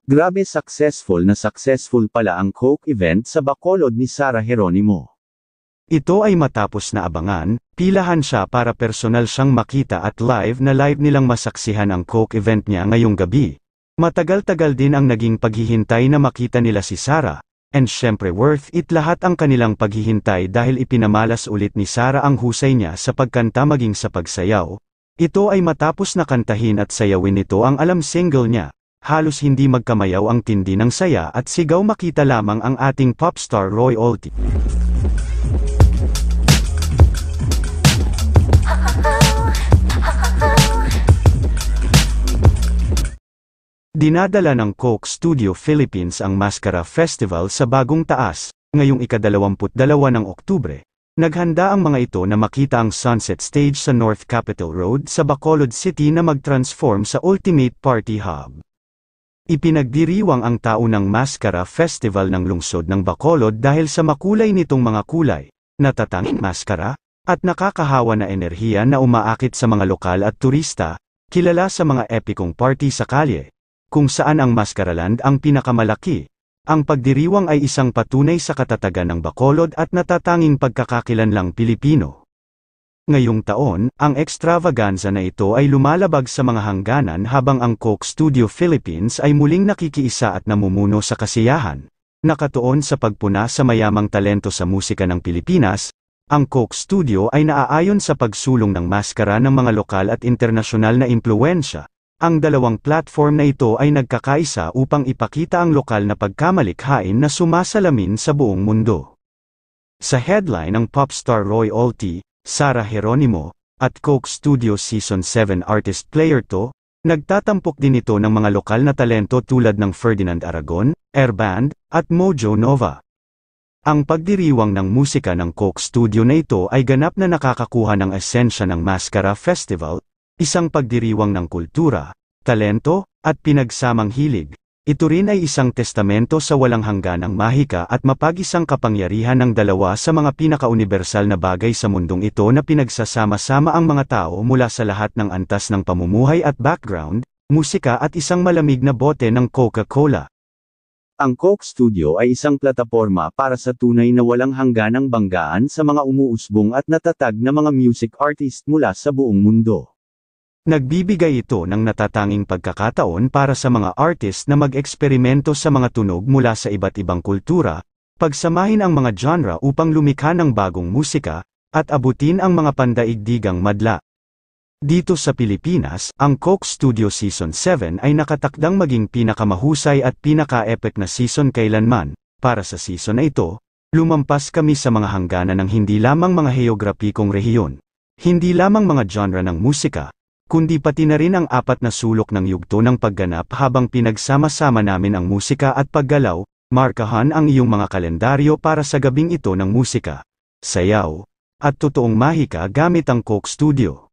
Grabe successful pala ang Coke event sa Bacolod ni Sarah Geronimo. Ito ay matapos na abangan, pilahan siya para personal siyang makita at live nilang masaksihan ang Coke event niya ngayong gabi. Matagal-tagal din ang naging paghihintay na makita nila si Sarah, and syempre worth it lahat ang kanilang paghihintay dahil ipinamalas ulit ni Sarah ang husay niya sa pagkanta maging sa pagsayaw. Ito ay matapos na kantahin at sayawin nito ang alam single niya. Halos hindi magkamayaw ang tindi ng saya at sigaw makita lamang ang ating popstar royalty. Dinadala ng Coke Studio Philippines ang Mascara Festival sa Bagong Taas, ngayong ika-22 ng Oktubre. Naghanda ang mga ito na makita ang Sunset Stage sa North Capitol Road sa Bacolod City na mag-transform sa Ultimate Party Hub. Ipinagdiriwang ang taunang Mascara Festival ng lungsod ng Bacolod dahil sa makulay nitong mga kulay, natatanging maskara, at nakakahawa na enerhiya na umaakit sa mga lokal at turista, kilala sa mga epikong party sa kalye, kung saan ang Maskaraland ang pinakamalaki. Ang pagdiriwang ay isang patunay sa katatagan ng Bacolod at natatanging pagkakakilanlang Pilipino. Ngayong taon, ang extravaganza na ito ay lumalabag sa mga hangganan habang ang Coke Studio Philippines ay muling nakikiisa at namumuno sa kasiyahan. Nakatuon sa pagpuna sa mayamang talento sa musika ng Pilipinas, ang Coke Studio ay naaayon sa pagsulong ng maskara ng mga lokal at internasyonal na impluwensya. Ang dalawang platform na ito ay nagkakaisa upang ipakita ang lokal na pagkamalikhain na sumasalamin sa buong mundo. Sa headline ng popstar royalty, Sarah Geronimo, at Coke Studio Season 7 Artist Player 2, nagtatampok din ito ng mga lokal na talento tulad ng Ferdinand Aragon, Airband, at Mojo Nova. Ang pagdiriwang ng musika ng Coke Studio na ito ay ganap na nakakakuha ng esensya ng Mascara Festival, isang pagdiriwang ng kultura, talento, at pinagsamang hilig. Ito rin ay isang testamento sa walang hangganang mahika at mapag-isang kapangyarihan ng dalawa sa mga pinakaunibersal na bagay sa mundong ito na pinagsasama-sama ang mga tao mula sa lahat ng antas ng pamumuhay at background, musika at isang malamig na bote ng Coca-Cola. Ang Coke Studio ay isang plataporma para sa tunay na walang hangganang banggaan sa mga umuusbong at natatag na mga music artist mula sa buong mundo. Nagbibigay ito ng natatanging pagkakataon para sa mga artist na mag-eksperimento sa mga tunog mula sa iba't ibang kultura, pagsamahin ang mga genre upang lumikha ng bagong musika, at abutin ang mga pandaigdigang madla. Dito sa Pilipinas, ang Coke Studio Season 7 ay nakatakdang maging pinakamahusay at pinaka-epic na season kailanman. Para sa season na ito, lumampas kami sa mga hangganan ng hindi lamang mga heograpikong rehiyon, hindi lamang mga genre ng musika, kundi pati na rin ang 4 na sulok ng yugto ng pagganap habang pinagsama-sama namin ang musika at paggalaw. Markahan ang iyong mga kalendaryo para sa gabing ito ng musika, sayaw, at totoong mahika gamit ang Coke Studio.